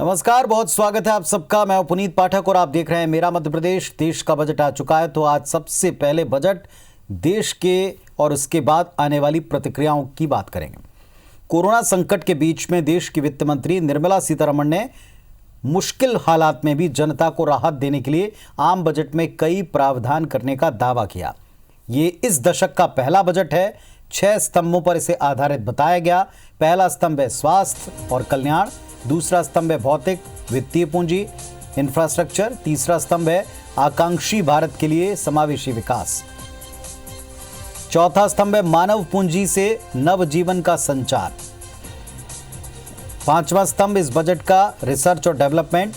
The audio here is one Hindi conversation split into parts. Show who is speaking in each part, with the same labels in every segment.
Speaker 1: नमस्कार, बहुत स्वागत है आप सबका। मैं पुनीत पाठक और आप देख रहे हैं मेरा मध्य प्रदेश। देश का बजट आ चुका है, तो आज सबसे पहले बजट देश के और उसके बाद आने वाली प्रतिक्रियाओं की बात करेंगे। कोरोना संकट के बीच में देश की वित्त मंत्री निर्मला सीतारमण ने मुश्किल हालात में भी जनता को राहत देने के लिए आम बजट में कई प्रावधान करने का दावा किया। ये इस दशक का पहला बजट है। 6 स्तंभों पर इसे आधारित बताया गया। पहला स्तंभ है स्वास्थ्य और कल्याण, दूसरा स्तंभ है भौतिक वित्तीय पूंजी इंफ्रास्ट्रक्चर, तीसरा स्तंभ है आकांक्षी भारत के लिए समावेशी विकास, चौथा स्तंभ है मानव पूंजी से नव जीवन का संचार, पांचवा स्तंभ इस बजट का रिसर्च और डेवलपमेंट,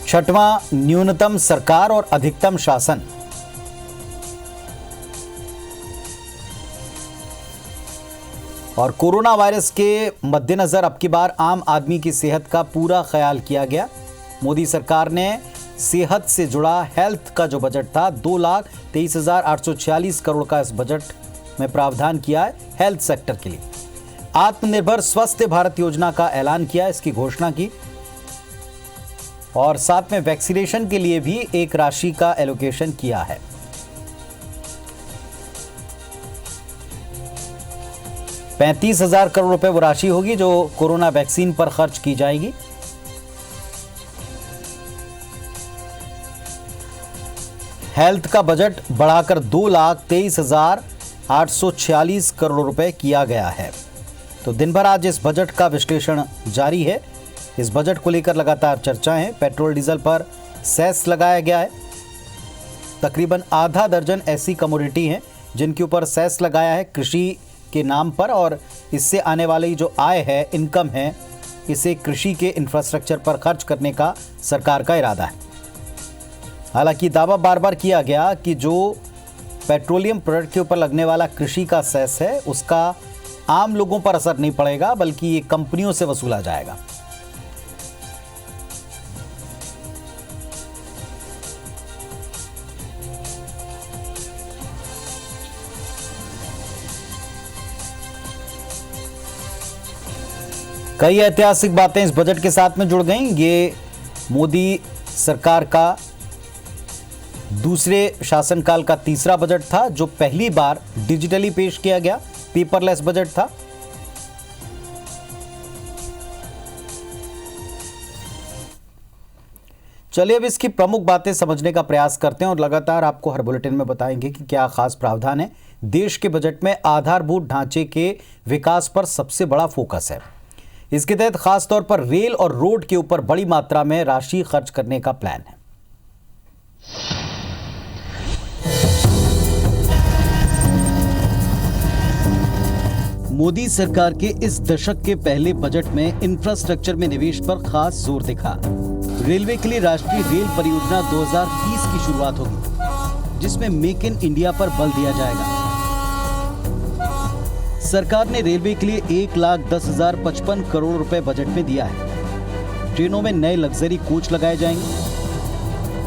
Speaker 1: छठवां न्यूनतम सरकार और अधिकतम शासन, और कोरोना वायरस के मद्देनजर अब की बार आम आदमी की सेहत का पूरा ख्याल किया गया। मोदी सरकार ने सेहत से जुड़ा हेल्थ का जो बजट था 2,23,846 करोड़ का इस बजट में प्रावधान किया है हेल्थ सेक्टर के लिए। आत्मनिर्भर स्वस्थ भारत योजना का ऐलान किया, इसकी घोषणा की, और साथ में वैक्सीनेशन के लिए भी एक राशि का एलोकेशन किया है। 35,000 करोड़ रुपए वो राशि होगी जो कोरोना वैक्सीन पर खर्च की जाएगी। हेल्थ का बजट बढ़ाकर 2,23,846 करोड़ रुपए किया गया है। तो दिन भर आज इस बजट का विश्लेषण जारी है। इस बजट को लेकर लगातार चर्चाएं हैं। पेट्रोल डीजल पर सेस लगाया गया है। तकरीबन आधा दर्जन ऐसी कमोडिटी हैं जिनके ऊपर सेस लगाया है कृषि के नाम पर, और इससे आने वाली जो आय है, इनकम है, इसे कृषि के इंफ्रास्ट्रक्चर पर खर्च करने का सरकार का इरादा है। हालांकि दावा बार बार किया गया कि जो पेट्रोलियम प्रोडक्ट के ऊपर लगने वाला कृषि का सेस है उसका आम लोगों पर असर नहीं पड़ेगा, बल्कि ये कंपनियों से वसूला जाएगा। कई ऐतिहासिक बातें इस बजट के साथ में जुड़ गई। ये मोदी सरकार का दूसरे शासनकाल का तीसरा बजट था जो पहली बार डिजिटली पेश किया गया, पेपरलेस बजट था। चलिए अब इसकी प्रमुख बातें समझने का प्रयास करते हैं और लगातार आपको हर बुलेटिन में बताएंगे कि क्या खास प्रावधान है। देश के बजट में आधारभूत ढांचे के विकास पर सबसे बड़ा फोकस है। इसके तहत खास तौर पर रेल और रोड के ऊपर बड़ी मात्रा में राशि खर्च करने का प्लान है। मोदी सरकार के इस दशक के पहले बजट में इंफ्रास्ट्रक्चर में निवेश पर खास जोर दिखा। रेलवे के लिए राष्ट्रीय रेल परियोजना 2030 की शुरुआत होगी, जिसमें मेक इन इंडिया पर बल दिया जाएगा। सरकार ने रेलवे के लिए 1,10,055 करोड़ रुपए बजट में दिया है। ट्रेनों में नए लग्जरी कोच लगाए जाएंगे।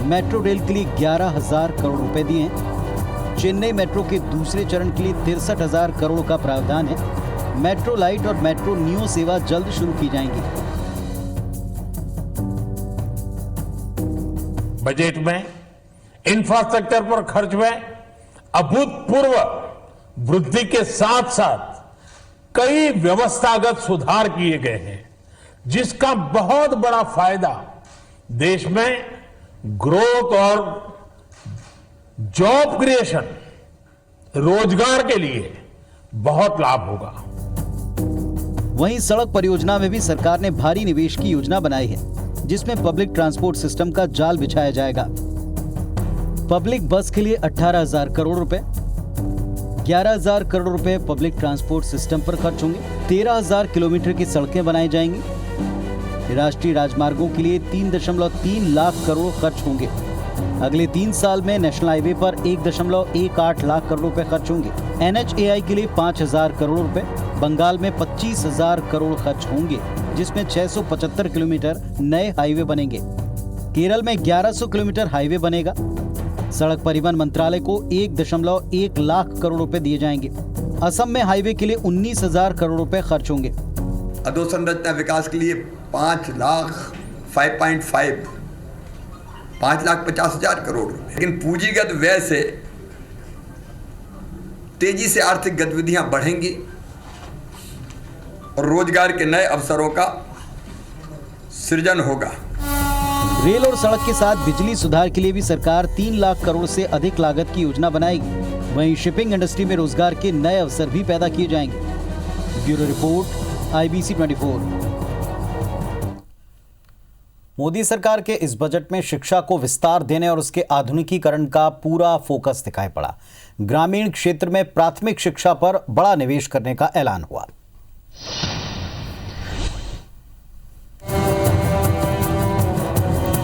Speaker 1: मेट्रो रेल के लिए 11,000 करोड़ रुपए दिए हैं। चेन्नई मेट्रो के दूसरे चरण के लिए 63,000 करोड़ का प्रावधान है। मेट्रो लाइट और मेट्रो नियो सेवा जल्द शुरू की जाएंगी।
Speaker 2: बजट में इंफ्रास्ट्रक्चर पर खर्च में अभूतपूर्व वृद्धि के साथ साथ कई व्यवस्थागत सुधार किए गए हैं, जिसका बहुत बड़ा फायदा देश में ग्रोथ और जॉब क्रिएशन, रोजगार के लिए बहुत लाभ होगा।
Speaker 1: वहीं सड़क परियोजना में भी सरकार ने भारी निवेश की योजना बनाई है, जिसमें पब्लिक ट्रांसपोर्ट सिस्टम का जाल बिछाया जाएगा। पब्लिक बस के लिए 18,000 करोड़ रुपए, 11,000 करोड़ रुपए पब्लिक ट्रांसपोर्ट सिस्टम पर खर्च होंगे। 13,000 किलोमीटर की सड़कें बनाई जाएंगी। राष्ट्रीय राजमार्गों के लिए 3.3 लाख करोड़ खर्च होंगे। अगले 3 साल में नेशनल हाईवे पर 1.18 लाख करोड़ रुपए खर्च होंगे। NHAI के लिए 5,000 करोड़ रुपए, बंगाल में 25,000 करोड़ खर्च होंगे, जिसमें 675 किलोमीटर नए हाईवे बनेंगे। केरल में 1100 किलोमीटर हाईवे बनेगा। सड़क परिवहन मंत्रालय को 1.1 लाख करोड़ रुपए दिए जाएंगे। असम में हाईवे के लिए 19,000 करोड़ रुपए खर्च होंगे।
Speaker 3: अधोसंरचना विकास के लिए 5,50,000 करोड़ रुपए। लेकिन पूंजीगत व्यय से तेजी से आर्थिक गतिविधियां बढ़ेंगी और रोजगार के नए अवसरों का सृजन होगा।
Speaker 1: रेल और सड़क के साथ बिजली सुधार के लिए भी सरकार 3 लाख करोड़ से अधिक लागत की योजना बनाएगी। वहीं शिपिंग इंडस्ट्री में रोजगार के नए अवसर भी पैदा किए जाएंगे। Bureau report, IBC 24। मोदी सरकार के इस बजट में शिक्षा को विस्तार देने और उसके आधुनिकीकरण का पूरा फोकस दिखाई पड़ा। ग्रामीण क्षेत्र में प्राथमिक शिक्षा पर बड़ा निवेश करने का ऐलान हुआ।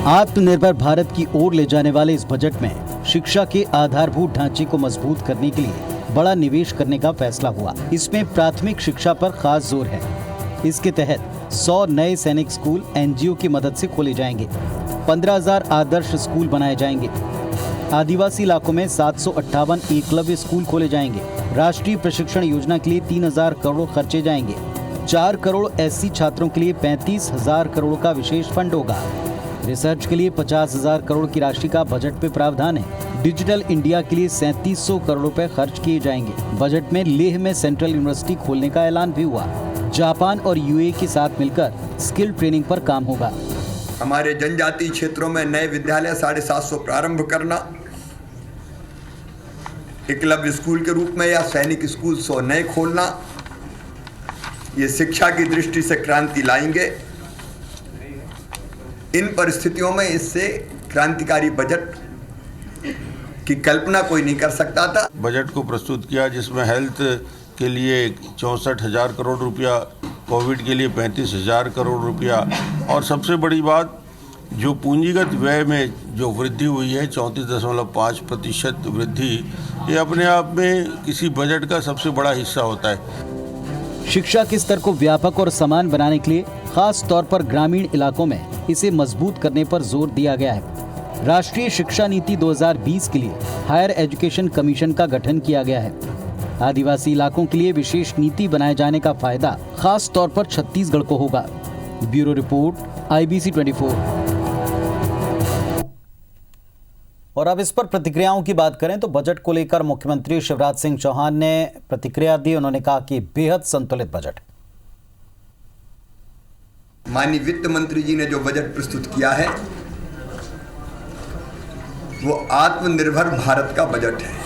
Speaker 1: आत्मनिर्भर भारत की ओर ले जाने वाले इस बजट में शिक्षा के आधारभूत ढांचे को मजबूत करने के लिए बड़ा निवेश करने का फैसला हुआ। इसमें प्राथमिक शिक्षा पर खास जोर है। इसके तहत 100 नए सैनिक स्कूल NGO की मदद से खोले जाएंगे। 15,000 आदर्श स्कूल बनाए जाएंगे। आदिवासी इलाकों में 758 एकलव्य स्कूल खोले जाएंगे। राष्ट्रीय प्रशिक्षण योजना के लिए 3,000 करोड़ खर्चे जाएंगे। 4 करोड़ SC छात्रों के लिए 35,000 करोड़ का विशेष फंड होगा। रिसर्च के लिए 50,000 करोड़ की राशि का बजट में प्रावधान है। डिजिटल इंडिया के लिए 3700 करोड़ रुपए खर्च किए जाएंगे। बजट में लेह में सेंट्रल यूनिवर्सिटी खोलने का ऐलान भी हुआ। जापान और UAE के साथ मिलकर स्किल ट्रेनिंग पर काम होगा।
Speaker 3: हमारे जनजातीय क्षेत्रों में नए विद्यालय 750 प्रारंभ करना, एकलव्य स्कूल के रूप में या सैनिक स्कूल 100 नए खोलना, ये शिक्षा की दृष्टि से क्रांति लाएंगे। इन परिस्थितियों में इससे क्रांतिकारी बजट की कल्पना कोई नहीं कर सकता था।
Speaker 4: बजट को प्रस्तुत किया जिसमें हेल्थ के लिए 64,000 करोड़ रुपया, कोविड के लिए 35,000 करोड़ रुपया और सबसे बड़ी बात जो पूंजीगत व्यय में जो वृद्धि हुई है 34.5% वृद्धि, ये अपने आप में किसी बजट का सबसे बड़ा हिस्सा होता है।
Speaker 1: शिक्षा के स्तर को व्यापक और समान बनाने के लिए खास तौर पर ग्रामीण इलाकों में इसे मजबूत करने पर जोर दिया गया है। राष्ट्रीय शिक्षा नीति 2020 के लिए हायर एजुकेशन कमीशन का गठन किया गया है। आदिवासी इलाकों के लिए विशेष नीति बनाए जाने का फायदा खास तौर पर छत्तीसगढ़ को होगा। Bureau report, IBC 24। और अब इस पर प्रतिक्रियाओं की बात करें तो बजट को लेकर मुख्यमंत्री शिवराज सिंह चौहान ने प्रतिक्रिया दी। उन्होंने कहा कि बेहद संतुलित बजट।
Speaker 3: माननीय वित्त मंत्री जी ने जो बजट प्रस्तुत किया है वो आत्मनिर्भर भारत का बजट है।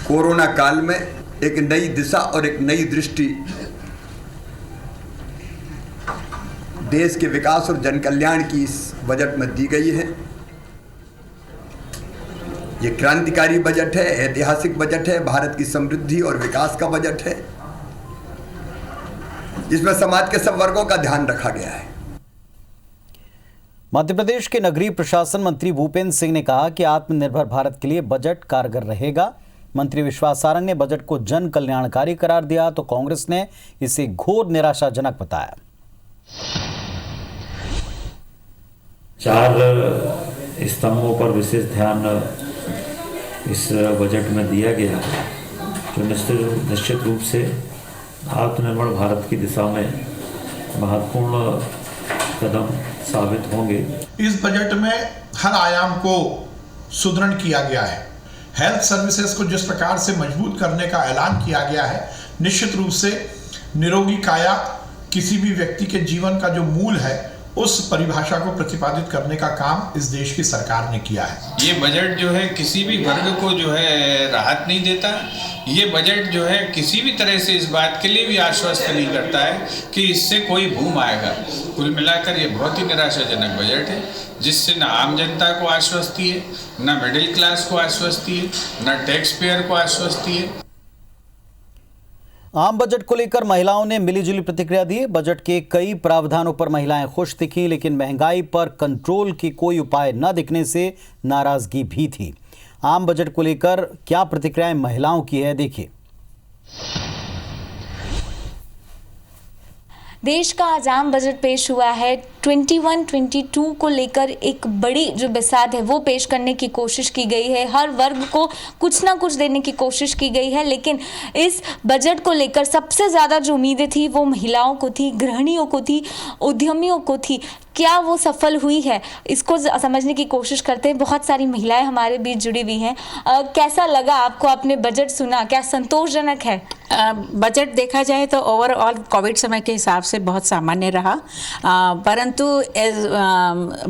Speaker 3: कोरोना काल में एक नई दिशा और एक नई दृष्टि देश के विकास और जन कल्याण की इस बजट में दी गई है। ये क्रांतिकारी बजट है, ऐतिहासिक बजट है, भारत की समृद्धि और विकास का बजट है, जिसमें समाज के सब वर्गों का ध्यान रखा गया है।
Speaker 1: मध्य प्रदेश के नगरीय प्रशासन मंत्री भूपेंद्र सिंह ने कहा कि आत्मनिर्भर भारत के लिए बजट कारगर रहेगा। मंत्री विश्वास सारंग ने बजट को जन कल्याणकारी करार दिया तो कांग्रेस ने इसे घोर निराशाजनक बताया।
Speaker 5: 4 स्तंभों पर विशेष ध्यान इस बजट में दिया गया है जो निश्चित रूप से आत्मनिर्भर भारत की दिशा में महत्वपूर्ण कदम साबित होंगे।
Speaker 6: इस बजट में हर आयाम को सुदृढ़ किया गया है। हेल्थ सर्विसेज को जिस प्रकार से मजबूत करने का ऐलान किया गया है, निश्चित रूप से निरोगी काया किसी भी व्यक्ति के जीवन का जो मूल है उस परिभाषा को प्रतिपादित करने का काम इस देश की सरकार ने किया है।
Speaker 7: ये बजट जो है किसी भी वर्ग को जो है राहत नहीं देता। ये बजट जो है किसी भी तरह से इस बात के लिए भी आश्वस्त नहीं करता है कि इससे कोई भूम आएगा। कुल मिलाकर ये बहुत ही निराशाजनक बजट है जिससे न आम जनता को आश्वस्ति है, न मिडिल क्लास को आश्वस्ति है, न टैक्स पेयर को आश्वस्ति है।
Speaker 1: आम बजट को लेकर महिलाओं ने मिलीजुली प्रतिक्रिया दी। बजट के कई प्रावधानों पर महिलाएं खुश दिखीं, लेकिन महंगाई पर कंट्रोल की कोई उपाय न दिखने से नाराजगी भी थी। आम बजट को लेकर क्या प्रतिक्रियाएं महिलाओं की है, देखिए।
Speaker 8: देश का आज आम बजट पेश हुआ है। 21-22 को लेकर एक बड़ी जो बिसात है वो पेश करने की कोशिश की गई है। हर वर्ग को कुछ ना कुछ देने की कोशिश की गई है, लेकिन इस बजट को लेकर सबसे ज़्यादा जो उम्मीदें थी वो महिलाओं को थी, गृहिणियों को थी, उद्यमियों को थी। क्या वो सफल हुई है, इसको समझने की कोशिश करते हैं। बहुत सारी महिलाएं हमारे बीच जुड़ी हुई हैं। कैसा लगा आपको? आपने बजट सुना, क्या संतोषजनक है?
Speaker 9: बजट देखा जाए तो ओवरऑल कोविड समय के हिसाब से बहुत सामान्य रहा, परंतु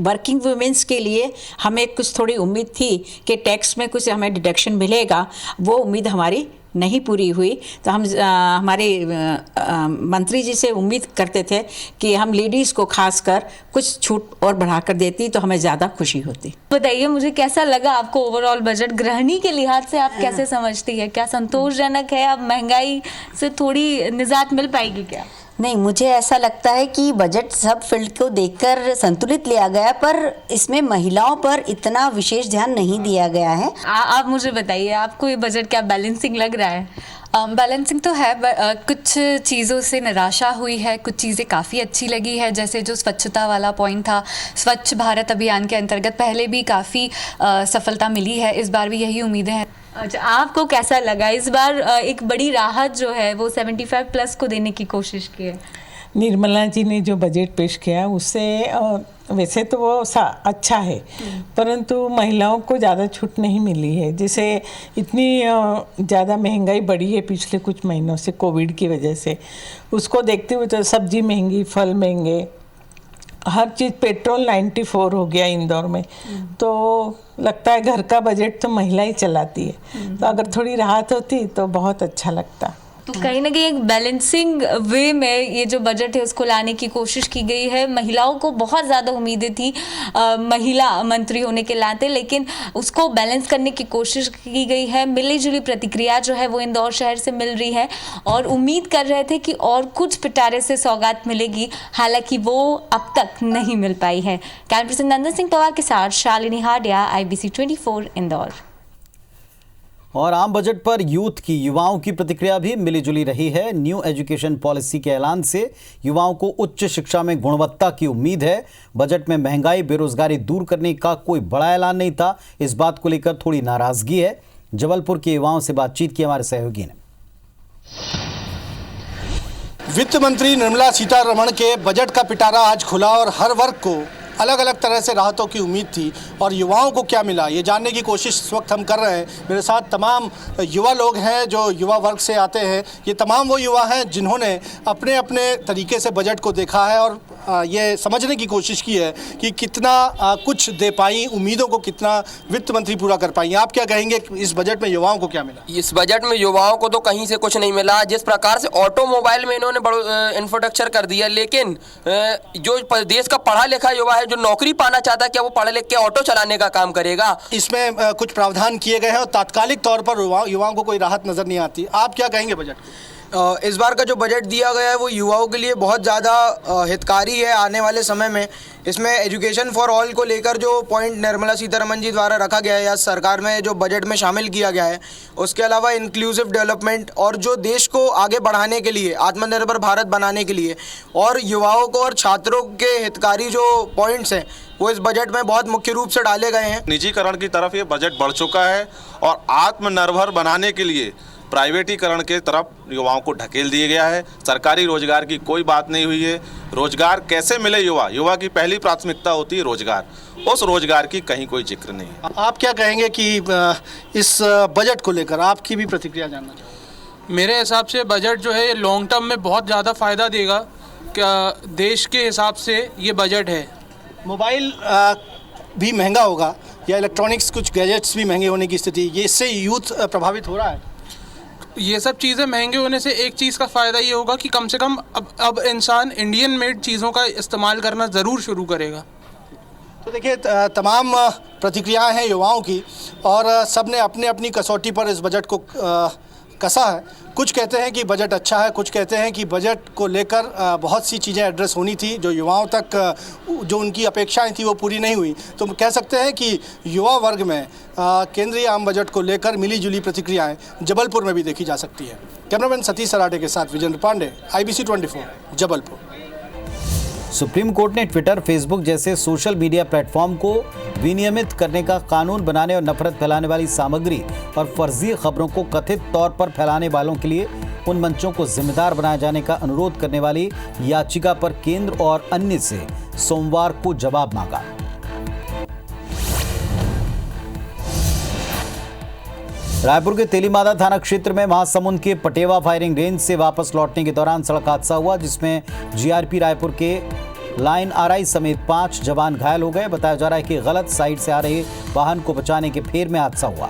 Speaker 9: वर्किंग वुमेन्स के लिए हमें कुछ थोड़ी उम्मीद थी कि टैक्स में कुछ हमें डिडक्शन मिलेगा। वो उम्मीद हमारी नहीं पूरी हुई, तो हम हमारे मंत्री जी से उम्मीद करते थे कि हम लेडीज़ को खासकर कुछ छूट और बढ़ाकर देती तो हमें ज़्यादा खुशी होती।
Speaker 8: बताइए मुझे कैसा लगा आपको ओवरऑल बजट? गृहिणी के लिहाज से आप कैसे समझती है? क्या संतोषजनक है? अब महंगाई से थोड़ी निजात मिल पाएगी क्या?
Speaker 10: नहीं, मुझे ऐसा लगता है कि बजट सब फील्ड को देखकर संतुलित लिया गया, पर इसमें महिलाओं पर इतना विशेष ध्यान नहीं दिया गया है।
Speaker 8: आप मुझे बताइए, आपको ये बजट क्या बैलेंसिंग लग रहा है?
Speaker 11: बैलेंसिंग तो है, कुछ चीज़ों से निराशा हुई है, कुछ चीज़ें काफ़ी अच्छी लगी है। जैसे जो स्वच्छता वाला पॉइंट था, स्वच्छ भारत अभियान के अंतर्गत पहले भी काफ़ी सफलता मिली है, इस बार भी यही उम्मीदें हैं।
Speaker 8: अच्छा, आपको कैसा लगा? इस बार एक बड़ी राहत जो है वो 75+ को देने की कोशिश की है।
Speaker 12: निर्मला जी ने जो बजट पेश किया उससे वैसे तो वो अच्छा है, परंतु महिलाओं को ज़्यादा छूट नहीं मिली है। जैसे इतनी ज़्यादा महंगाई बढ़ी है पिछले कुछ महीनों से कोविड की वजह से, उसको देखते हुए तो सब्जी महंगी, फल महंगे, हर चीज़, पेट्रोल 94 हो गया इंदौर में। तो लगता है घर का बजट तो महिला ही चलाती है, तो अगर थोड़ी राहत होती तो बहुत अच्छा लगता।
Speaker 8: तो कहीं ना कहीं एक बैलेंसिंग वे में ये जो बजट है उसको लाने की कोशिश की गई है। महिलाओं को बहुत ज़्यादा उम्मीदें थी महिला मंत्री होने के नाते, लेकिन उसको बैलेंस करने की कोशिश की गई है। मिली जुली प्रतिक्रिया जो है वो इंदौर शहर से मिल रही है और उम्मीद कर रहे थे कि और कुछ पिटारे से सौगात मिलेगी, हालांकि वो अब तक नहीं मिल पाई है। कैमरा पर्सन नंदन सिंह पवार के साथ शालिनी हाडिया, IBC 24 इंदौर।
Speaker 1: और आम बजट पर यूथ की, युवाओं की प्रतिक्रिया भी मिलीजुली रही है। न्यू एजुकेशन पॉलिसी के ऐलान से युवाओं को उच्च शिक्षा में गुणवत्ता की उम्मीद है। बजट में महंगाई, बेरोजगारी दूर करने का कोई बड़ा ऐलान नहीं था। इस बात को लेकर थोड़ी नाराजगी है। जबलपुर के युवाओं से बातचीत की हमारे सहयोगी ने।
Speaker 13: वित्त मंत्री निर्मला सीतारमण के बजट का पिटारा आज खुला और हर वर्ग को अलग अलग तरह से राहतों की उम्मीद थी, और युवाओं को क्या मिला ये जानने की कोशिश इस वक्त हम कर रहे हैं। मेरे साथ तमाम युवा लोग हैं जो युवा वर्ग से आते हैं। ये तमाम वो युवा हैं जिन्होंने अपने अपने तरीके से बजट को देखा है और ये समझने की कोशिश की है कि कितना कुछ दे पाई, उम्मीदों को कितना वित्त मंत्री पूरा कर पाई। आप क्या कहेंगे, इस बजट में युवाओं को क्या मिला?
Speaker 14: इस बजट में युवाओं को तो कहीं से कुछ नहीं मिला। जिस प्रकार से ऑटोमोबाइल में इन्होंने इंफ्रास्ट्रक्चर कर दिया, लेकिन जो देश का पढ़ा लिखा युवा है जो नौकरी पाना चाहता है, क्या वो पढ़ लिख के ऑटो चलाने का काम करेगा?
Speaker 13: इसमें कुछ प्रावधान किए गए हैं और तात्कालिक तौर पर युवाओं को कोई राहत नजर नहीं आती। आप क्या कहेंगे बजट?
Speaker 14: इस बार का जो बजट दिया गया है वो युवाओं के लिए बहुत ज़्यादा हितकारी है आने वाले समय में। इसमें एजुकेशन फॉर ऑल को लेकर जो पॉइंट निर्मला सीतारमण जी द्वारा रखा गया है या सरकार में जो बजट में शामिल किया गया है, उसके अलावा इंक्लूसिव डेवलपमेंट और जो देश को आगे बढ़ाने के लिए, आत्मनिर्भर भारत बनाने के लिए और युवाओं को और छात्रों के हितकारी जो पॉइंट्स हैं वो इस बजट में बहुत मुख्य रूप से डाले गए हैं।
Speaker 15: निजीकरण की तरफ ये बजट बढ़ चुका है और आत्मनिर्भर बनाने के लिए प्राइवेटीकरण के तरफ युवाओं को ढकेल दिया गया है। सरकारी रोजगार की कोई बात नहीं हुई है। रोजगार कैसे मिले युवा की पहली प्राथमिकता होती है रोजगार, उस रोजगार की कहीं कोई जिक्र नहीं है।
Speaker 13: आप क्या कहेंगे कि इस बजट को लेकर आपकी भी प्रतिक्रिया जानना चाहूँगा?
Speaker 16: मेरे हिसाब से बजट जो है ये लॉन्ग टर्म में बहुत ज़्यादा फ़ायदा देगा। क्या देश के हिसाब से ये बजट है।
Speaker 13: मोबाइल भी महंगा होगा या इलेक्ट्रॉनिक्स कुछ गैजेट्स भी महंगे होने की स्थिति, ये इससे यूथ प्रभावित हो रहा है।
Speaker 16: ये सब चीज़ें महंगे होने से एक चीज़ का फ़ायदा ये होगा कि कम से कम अब इंसान इंडियन मेड चीज़ों का इस्तेमाल करना ज़रूर शुरू करेगा।
Speaker 13: तो देखिए, तमाम प्रतिक्रियाएं हैं युवाओं की और सब ने अपने अपनी कसौटी पर इस बजट को कसा है। कुछ कहते हैं कि बजट अच्छा है, कुछ कहते हैं कि बजट को लेकर बहुत सी चीज़ें एड्रेस होनी थी जो युवाओं तक जो उनकी अपेक्षाएं थी वो पूरी नहीं हुई। तो कह सकते हैं कि युवा वर्ग में केंद्रीय आम बजट को लेकर मिली जुली प्रतिक्रियाएं जबलपुर में भी देखी जा सकती है। कैमरामैन सतीश सराटे के साथ Vijendra Pandey, IBC 24 Jabalpur.
Speaker 1: Supreme court ने ट्विटर, फेसबुक जैसे सोशल मीडिया प्लेटफॉर्म को विनियमित करने का कानून बनाने और नफरत फैलाने वाली सामग्री और फर्जी खबरों को कथित तौर पर फैलाने वालों के लिए उन मंचों को जिम्मेदार बनाए जाने का अनुरोध करने वाली याचिका पर केंद्र और अन्य से सोमवार को जवाब मांगा। रायपुर के तेलीमादा थाना क्षेत्र में महासमुंद के पटेवा फायरिंग रेंज से वापस लौटने के दौरान सड़क हादसा हुआ, जिसमें जीआरपी रायपुर के लाइन आरआई समेत 5 जवान घायल हो गए। बताया जा रहा है कि गलत साइड से आ रहे वाहन को बचाने के फेर में हादसा हुआ।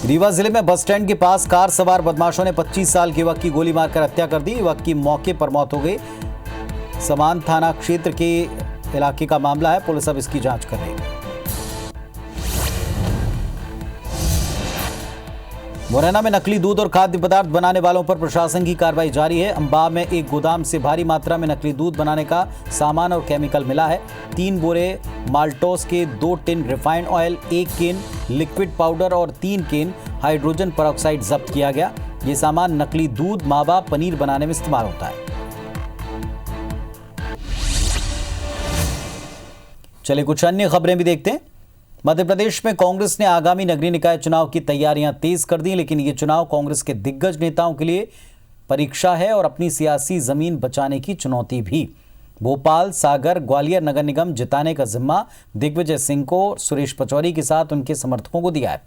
Speaker 1: रीवा जिले में बस स्टैंड के पास कार सवार बदमाशों ने 25 साल के युवक की गोली मारकर हत्या कर दी। युवक की मौके पर मौत हो गई। समान थाना क्षेत्र के इलाके का मामला है। पुलिस अब इसकी जांच कर रही है। मुरैना में नकली दूध और खाद्य पदार्थ बनाने वालों पर प्रशासन की कार्रवाई जारी है। अंबा में एक गोदाम से भारी मात्रा में नकली दूध बनाने का सामान और केमिकल मिला है। 3 बोरे माल्टोस के 2 टिन रिफाइंड ऑयल, 1 केन लिक्विड पाउडर और 3 केन हाइड्रोजन पेरोक्साइड जब्त किया गया। ये सामान नकली दूध, मावा, पनीर बनाने में इस्तेमाल होता है। चलिए कुछ अन्य खबरें भी देखते हैं। मध्य प्रदेश में कांग्रेस ने आगामी नगरीय निकाय चुनाव की तैयारियां तेज कर दी, लेकिन ये चुनाव कांग्रेस के दिग्गज नेताओं के लिए परीक्षा है और अपनी सियासी जमीन बचाने की चुनौती भी। भोपाल, सागर, ग्वालियर नगर निगम जिताने का जिम्मा दिग्विजय सिंह को सुरेश पचौरी के साथ उनके समर्थकों को दिया है।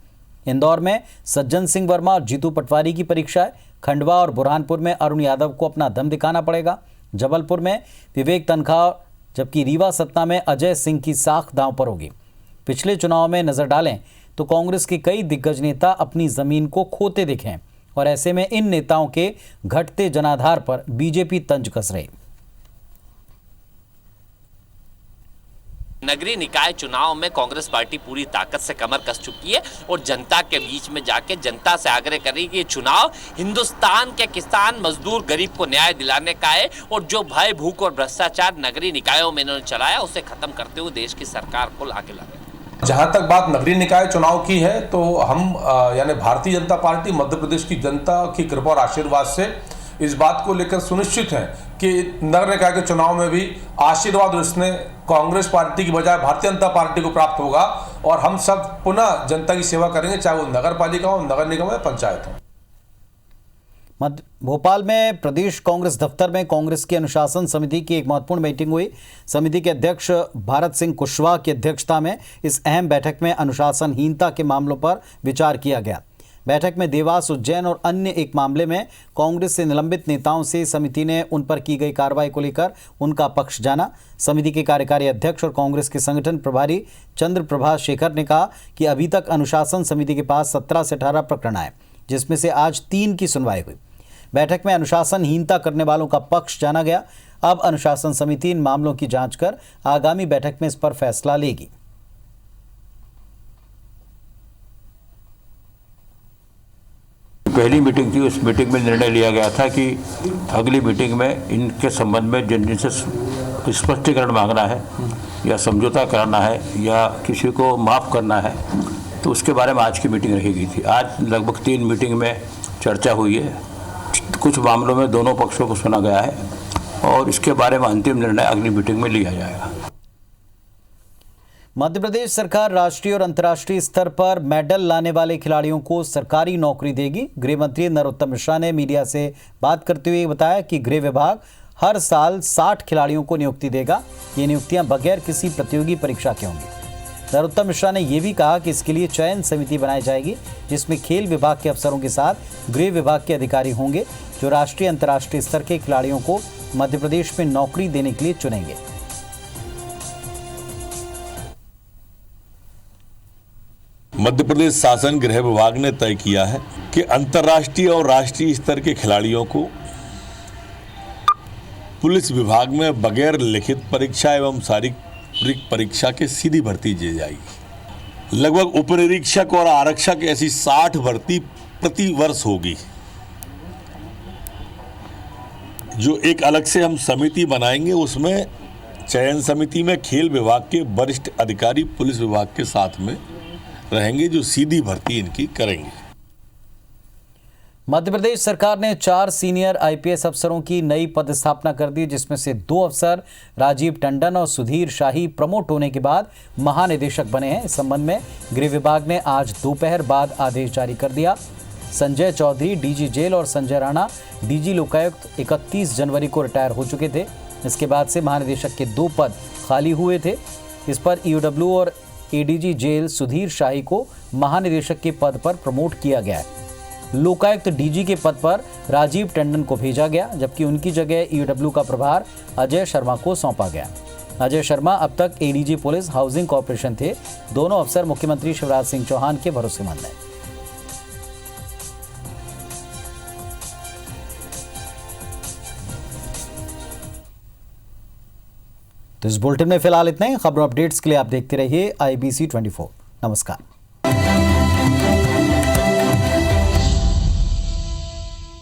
Speaker 1: इंदौर में सज्जन सिंह वर्मा और जीतू पटवारी की परीक्षा है। खंडवा और बुरहानपुर में अरुण यादव को अपना दम दिखाना पड़ेगा। जबलपुर में विवेक तनखा, जबकि रीवा सतना में अजय सिंह की साख दांव पर होगी। पिछले चुनाव में नजर डालें तो कांग्रेस के कई दिग्गज नेता अपनी जमीन को खोते दिखे हैं और ऐसे में इन नेताओं के घटते जनाधार पर बीजेपी तंज कस रही।
Speaker 17: नगरीय निकाय चुनाव में कांग्रेस पार्टी पूरी ताकत से कमर कस चुकी है और जनता के बीच में जाके जनता से आग्रह कर रही है कि ये चुनाव हिंदुस्तान के किसान, मजदूर, गरीब को न्याय दिलाने का है और जो भय, भूख और भ्रष्टाचार नगरीय निकायों में इन्होंने चलाया उसे खत्म करते हुए देश की सरकार को आगे लाए।
Speaker 18: जहां तक बात नगरीय निकाय चुनाव की है तो हम यानी भारतीय जनता पार्टी मध्य प्रदेश की जनता की कृपा और आशीर्वाद से इस बात को लेकर सुनिश्चित हैं कि नगर निकाय के चुनाव में भी आशीर्वाद उसने कांग्रेस पार्टी की बजाय भारतीय जनता पार्टी को प्राप्त होगा और हम सब पुनः जनता की सेवा करेंगे, चाहे वो नगर पालिका हो, नगर निगम या पंचायत हो।
Speaker 1: भोपाल में प्रदेश कांग्रेस दफ्तर में कांग्रेस की अनुशासन समिति की एक महत्वपूर्ण मीटिंग हुई। समिति के अध्यक्ष भारत सिंह कुशवाहा की अध्यक्षता में इस अहम बैठक में अनुशासनहीनता के मामलों पर विचार किया गया। बैठक में देवास, उज्जैन और अन्य एक मामले में कांग्रेस से निलंबित नेताओं से समिति ने उन पर की गई कार्रवाई को लेकर उनका पक्ष जाना। समिति के कार्यकारी अध्यक्ष और कांग्रेस के संगठन प्रभारी चंद्र प्रभाष शेखर ने कहा कि अभी तक अनुशासन समिति के पास 17 से 18 प्रकरण आए, जिसमें से आज 3 की सुनवाई हुई। बैठक में अनुशासनहीनता करने वालों का पक्ष जाना गया। अब अनुशासन समिति इन मामलों की जांच कर आगामी बैठक में इस पर फैसला लेगी।
Speaker 19: पहली मीटिंग थी, उस मीटिंग में निर्णय लिया गया था कि अगली मीटिंग में इनके संबंध में जिनसे स्पष्टीकरण मांगना है या समझौता कराना है या किसी को माफ़ करना है तो उसके बारे में आज की मीटिंग रखी गई थी। आज लगभग 3 मीटिंग में चर्चा हुई है। कुछ मामलों में दोनों पक्षों को सुना गया है और इसके बारे में अंतिम निर्णय अगली मीटिंग में लिया जाएगा।
Speaker 1: मध्य प्रदेश सरकार राष्ट्रीय और अंतर्राष्ट्रीय स्तर पर मेडल लाने वाले खिलाड़ियों को सरकारी नौकरी देगी। गृह मंत्री नरोत्तम मिश्रा ने मीडिया से बात करते हुए बताया कि गृह विभाग हर साल 60 खिलाड़ियों को नियुक्ति देगा। ये नियुक्तियां बगैर किसी प्रतियोगी परीक्षा के होंगी। नरोत्तम मिश्रा ने यह भी कहा कि इसके लिए चयन समिति बनाई जाएगी, जिसमें खेल विभाग के अफसरों के साथ गृह विभाग के अधिकारी होंगे, जो राष्ट्रीय अंतर्राष्ट्रीय स्तर के खिलाड़ियों को मध्य प्रदेश में नौकरी देने के लिए चुनेंगे।
Speaker 2: मध्य प्रदेश शासन गृह विभाग ने तय किया है कि अंतर्राष्ट्रीय और राष्ट्रीय स्तर के खिलाड़ियों को पुलिस विभाग में बगैर लिखित परीक्षा एवं शारीरिक परीक्षा के सीधी भर्ती दी जाएगी। लगभग उप निरीक्षक और आरक्षक ऐसी 60 भर्ती प्रति वर्ष होगी, जो एक अलग से हम समिति बनाएंगे। उसमें चयन समिति में खेल विभाग के वरिष्ठ अधिकारी पुलिस विभाग के साथ में रहेंगे, जो सीधी भर्ती इनकी करेंगे।
Speaker 1: मध्य प्रदेश सरकार ने 4 सीनियर आईपीएस अफसरों की नई पदस्थापना कर दी, जिसमें से 2 अफसर राजीव टंडन और सुधीर शाही प्रमोट होने के बाद महानिदेशक बने हैं। इस संबंध में गृह विभाग ने आज दोपहर बाद आदेश जारी कर दिया। संजय चौधरी डीजी जेल और संजय राणा डीजी लोकायुक्त 31 जनवरी को रिटायर हो चुके थे। इसके बाद से महानिदेशक के 2 पद खाली हुए थे। इस पर ईओडब्ल्यू और एडीजी जेल सुधीर शाही को महानिदेशक के पद पर प्रमोट किया गया है। लोकायुक्त डीजी के पद पर राजीव टंडन को भेजा गया, जबकि उनकी जगह ईओडब्ल्यू का प्रभार अजय शर्मा को सौंपा गया। अजय शर्मा अब तक एडीजी पुलिस हाउसिंग कॉर्पोरेशन थे। दोनों अफसर मुख्यमंत्री शिवराज सिंह चौहान के भरोसेमंद हैं। तो इस बुलेटिन में फिलहाल इतना ही। खबरों अपडेट्स के लिए आप देखते रहिए IBC 24। नमस्कार।